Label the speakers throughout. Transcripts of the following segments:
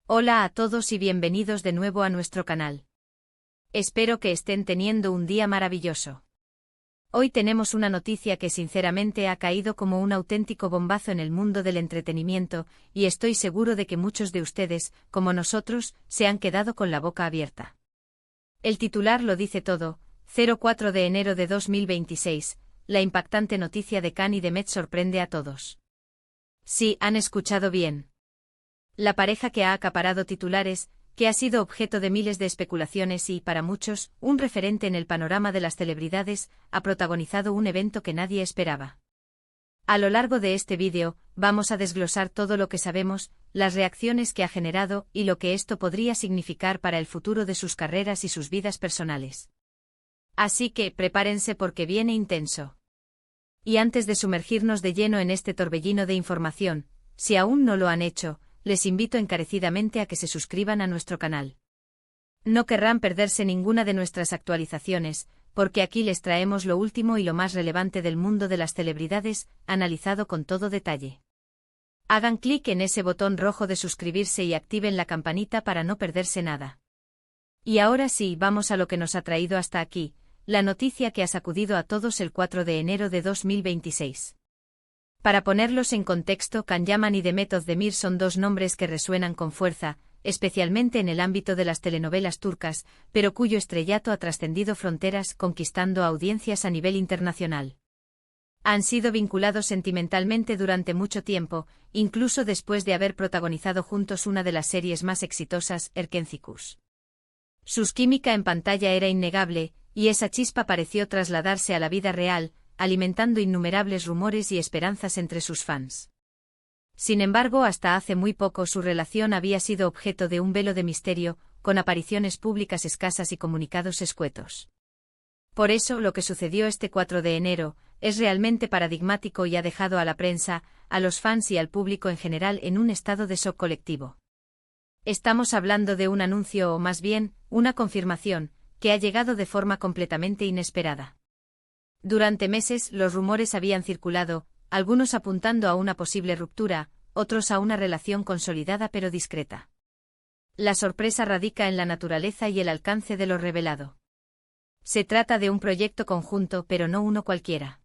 Speaker 1: Hola a todos y bienvenidos de nuevo a nuestro canal. Espero que estén teniendo un día maravilloso. Hoy tenemos una noticia que sinceramente ha caído como un auténtico bombazo en el mundo del entretenimiento, y estoy seguro de que muchos de ustedes, como nosotros, se han quedado con la boca abierta. El titular lo dice todo: 04 de enero de 2026, la impactante noticia de Kanye y Met sorprende a todos. Sí, han escuchado bien. La pareja que ha acaparado titulares, que ha sido objeto de miles de especulaciones y, para muchos, un referente en el panorama de las celebridades, ha protagonizado un evento que nadie esperaba. A lo largo de este vídeo, vamos a desglosar todo lo que sabemos, las reacciones que ha generado y lo que esto podría significar para el futuro de sus carreras y sus vidas personales. Así que, prepárense porque viene intenso. Y antes de sumergirnos de lleno en este torbellino de información, si aún no lo han hecho, les invito encarecidamente a que se suscriban a nuestro canal. No querrán perderse ninguna de nuestras actualizaciones, porque aquí les traemos lo último y lo más relevante del mundo de las celebridades, analizado con todo detalle. Hagan clic en ese botón rojo de suscribirse y activen la campanita para no perderse nada. Y ahora sí, vamos a lo que nos ha traído hasta aquí, la noticia que ha sacudido a todos el 4 de enero de 2026. Para ponerlos en contexto, Can Yaman y Demet Özdemir son dos nombres que resuenan con fuerza, especialmente en el ámbito de las telenovelas turcas, pero cuyo estrellato ha trascendido fronteras, conquistando audiencias a nivel internacional. Han sido vinculados sentimentalmente durante mucho tiempo, incluso después de haber protagonizado juntos una de las series más exitosas, Erkencikus. Su química en pantalla era innegable, y esa chispa pareció trasladarse a la vida real, alimentando innumerables rumores y esperanzas entre sus fans. Sin embargo, hasta hace muy poco su relación había sido objeto de un velo de misterio, con apariciones públicas escasas y comunicados escuetos. Por eso, lo que sucedió este 4 de enero, es realmente paradigmático y ha dejado a la prensa, a los fans y al público en general en un estado de shock colectivo. Estamos hablando de un anuncio o más bien, una confirmación, que ha llegado de forma completamente inesperada. Durante meses los rumores habían circulado, algunos apuntando a una posible ruptura, otros a una relación consolidada pero discreta. La sorpresa radica en la naturaleza y el alcance de lo revelado. Se trata de un proyecto conjunto pero no uno cualquiera.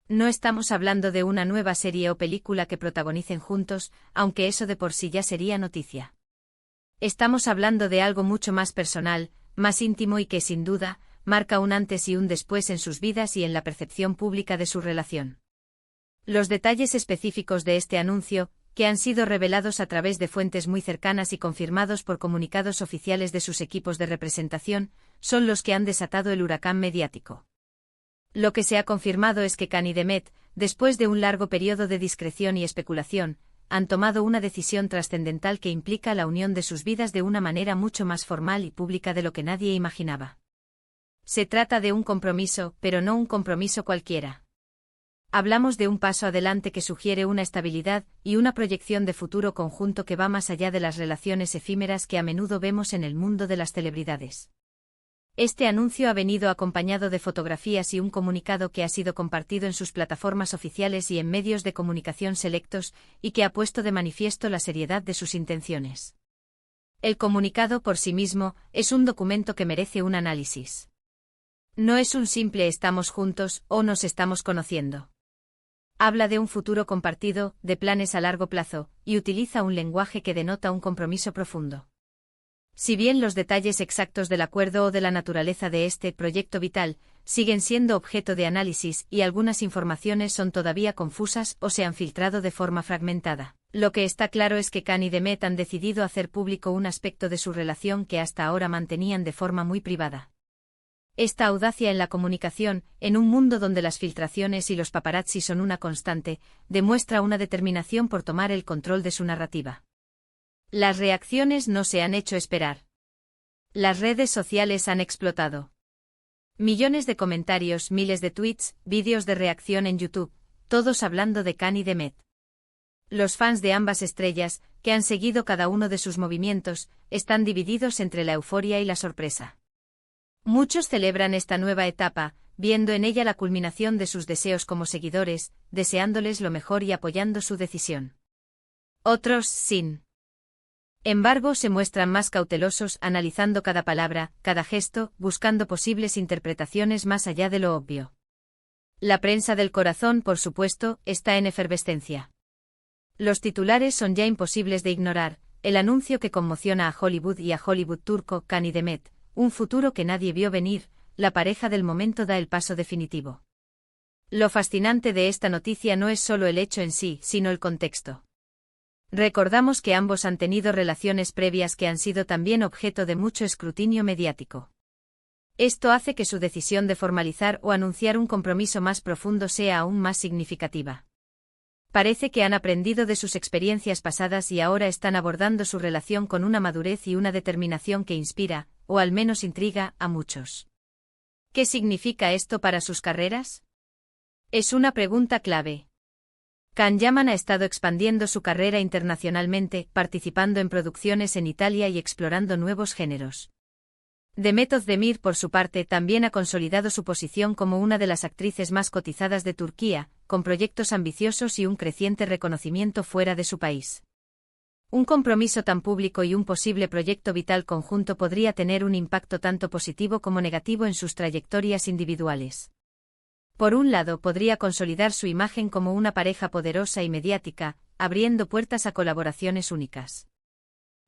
Speaker 1: No estamos hablando de una nueva serie o película que protagonicen juntos, aunque eso de por sí ya sería noticia. Estamos hablando de algo mucho más personal, más íntimo y que, sin duda, marca un antes y un después en sus vidas y en la percepción pública de su relación. Los detalles específicos de este anuncio, que han sido revelados a través de fuentes muy cercanas y confirmados por comunicados oficiales de sus equipos de representación, son los que han desatado el huracán mediático. Lo que se ha confirmado es que Kanye y Demet, después de un largo periodo de discreción y especulación, han tomado una decisión trascendental que implica la unión de sus vidas de una manera mucho más formal y pública de lo que nadie imaginaba. Se trata de un compromiso, pero no un compromiso cualquiera. Hablamos de un paso adelante que sugiere una estabilidad y una proyección de futuro conjunto que va más allá de las relaciones efímeras que a menudo vemos en el mundo de las celebridades. Este anuncio ha venido acompañado de fotografías y un comunicado que ha sido compartido en sus plataformas oficiales y en medios de comunicación selectos, y que ha puesto de manifiesto la seriedad de sus intenciones. El comunicado por sí mismo es un documento que merece un análisis. No es un simple estamos juntos o nos estamos conociendo. Habla de un futuro compartido, de planes a largo plazo, y utiliza un lenguaje que denota un compromiso profundo. Si bien los detalles exactos del acuerdo o de la naturaleza de este proyecto vital siguen siendo objeto de análisis y algunas informaciones son todavía confusas o se han filtrado de forma fragmentada, lo que está claro es que Kanye y Demet han decidido hacer público un aspecto de su relación que hasta ahora mantenían de forma muy privada. Esta audacia en la comunicación, en un mundo donde las filtraciones y los paparazzi son una constante, demuestra una determinación por tomar el control de su narrativa. Las reacciones no se han hecho esperar. Las redes sociales han explotado. Millones de comentarios, miles de tweets, vídeos de reacción en YouTube, todos hablando de Kanye y Demet. Los fans de ambas estrellas, que han seguido cada uno de sus movimientos, están divididos entre la euforia y la sorpresa. Muchos celebran esta nueva etapa, viendo en ella la culminación de sus deseos como seguidores, deseándoles lo mejor y apoyando su decisión. Otros, sin embargo, se muestran más cautelosos, analizando cada palabra, cada gesto, buscando posibles interpretaciones más allá de lo obvio. La prensa del corazón, por supuesto, está en efervescencia. Los titulares son ya imposibles de ignorar: el anuncio que conmociona a Hollywood y a Hollywood turco, Can y Demet, un futuro que nadie vio venir, la pareja del momento da el paso definitivo. Lo fascinante de esta noticia no es solo el hecho en sí, sino el contexto. Recordamos que ambos han tenido relaciones previas que han sido también objeto de mucho escrutinio mediático. Esto hace que su decisión de formalizar o anunciar un compromiso más profundo sea aún más significativa. Parece que han aprendido de sus experiencias pasadas y ahora están abordando su relación con una madurez y una determinación que inspira, o al menos intriga, a muchos. ¿Qué significa esto para sus carreras? Es una pregunta clave. Can Yaman ha estado expandiendo su carrera internacionalmente, participando en producciones en Italia y explorando nuevos géneros. Demet Özdemir, por su parte, también ha consolidado su posición como una de las actrices más cotizadas de Turquía, con proyectos ambiciosos y un creciente reconocimiento fuera de su país. Un compromiso tan público y un posible proyecto vital conjunto podría tener un impacto tanto positivo como negativo en sus trayectorias individuales. Por un lado, podría consolidar su imagen como una pareja poderosa y mediática, abriendo puertas a colaboraciones únicas.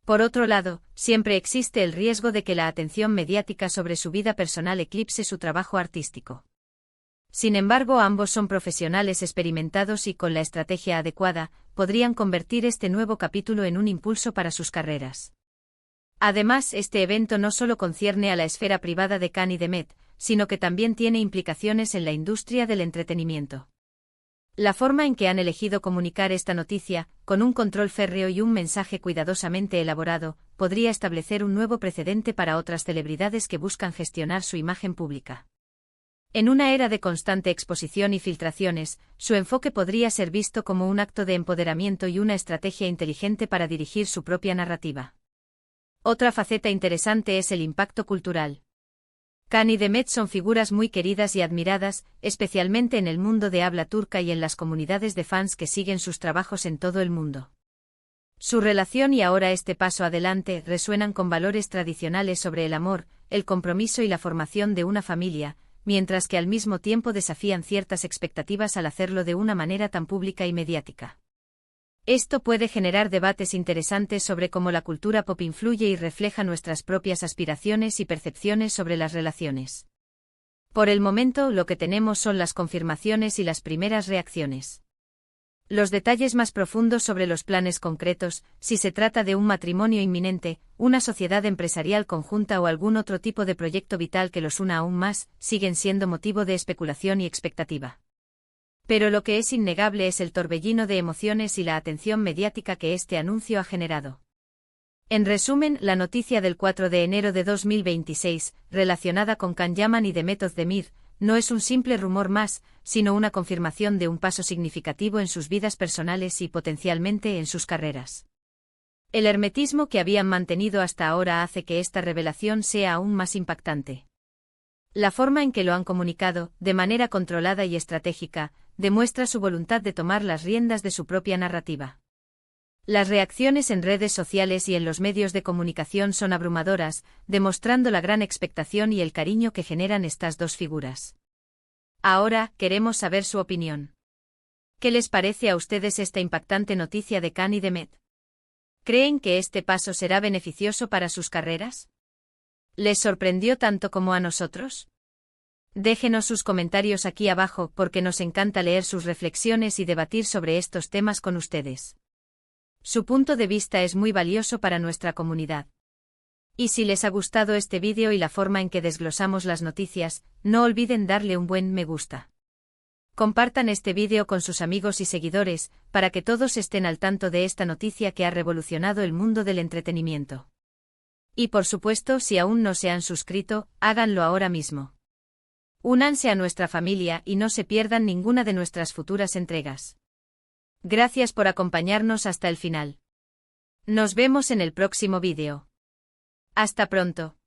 Speaker 1: Por otro lado, siempre existe el riesgo de que la atención mediática sobre su vida personal eclipse su trabajo artístico. Sin embargo, ambos son profesionales experimentados y, con la estrategia adecuada, podrían convertir este nuevo capítulo en un impulso para sus carreras. Además, este evento no solo concierne a la esfera privada de Can y Demet, sino que también tiene implicaciones en la industria del entretenimiento. La forma en que han elegido comunicar esta noticia, con un control férreo y un mensaje cuidadosamente elaborado, podría establecer un nuevo precedente para otras celebridades que buscan gestionar su imagen pública. En una era de constante exposición y filtraciones, su enfoque podría ser visto como un acto de empoderamiento y una estrategia inteligente para dirigir su propia narrativa. Otra faceta interesante es el impacto cultural. Can y Demet son figuras muy queridas y admiradas, especialmente en el mundo de habla turca y en las comunidades de fans que siguen sus trabajos en todo el mundo. Su relación y ahora este paso adelante resuenan con valores tradicionales sobre el amor, el compromiso y la formación de una familia, mientras que al mismo tiempo desafían ciertas expectativas al hacerlo de una manera tan pública y mediática. Esto puede generar debates interesantes sobre cómo la cultura pop influye y refleja nuestras propias aspiraciones y percepciones sobre las relaciones. Por el momento, lo que tenemos son las confirmaciones y las primeras reacciones. Los detalles más profundos sobre los planes concretos, si se trata de un matrimonio inminente, una sociedad empresarial conjunta o algún otro tipo de proyecto vital que los una aún más, siguen siendo motivo de especulación y expectativa. Pero lo que es innegable es el torbellino de emociones y la atención mediática que este anuncio ha generado. En resumen, la noticia del 4 de enero de 2026, relacionada con Can Yaman y Demet Özdemir, no es un simple rumor más, sino una confirmación de un paso significativo en sus vidas personales y potencialmente en sus carreras. El hermetismo que habían mantenido hasta ahora hace que esta revelación sea aún más impactante. La forma en que lo han comunicado, de manera controlada y estratégica, demuestra su voluntad de tomar las riendas de su propia narrativa. Las reacciones en redes sociales y en los medios de comunicación son abrumadoras, demostrando la gran expectación y el cariño que generan estas dos figuras. Ahora, queremos saber su opinión. ¿Qué les parece a ustedes esta impactante noticia de Can y Demet? ¿Creen que este paso será beneficioso para sus carreras? ¿Les sorprendió tanto como a nosotros? Déjenos sus comentarios aquí abajo porque nos encanta leer sus reflexiones y debatir sobre estos temas con ustedes. Su punto de vista es muy valioso para nuestra comunidad. Y si les ha gustado este vídeo y la forma en que desglosamos las noticias, no olviden darle un buen me gusta. Compartan este vídeo con sus amigos y seguidores, para que todos estén al tanto de esta noticia que ha revolucionado el mundo del entretenimiento. Y por supuesto, si aún no se han suscrito, háganlo ahora mismo. Únanse a nuestra familia y no se pierdan ninguna de nuestras futuras entregas. Gracias por acompañarnos hasta el final. Nos vemos en el próximo vídeo. Hasta pronto.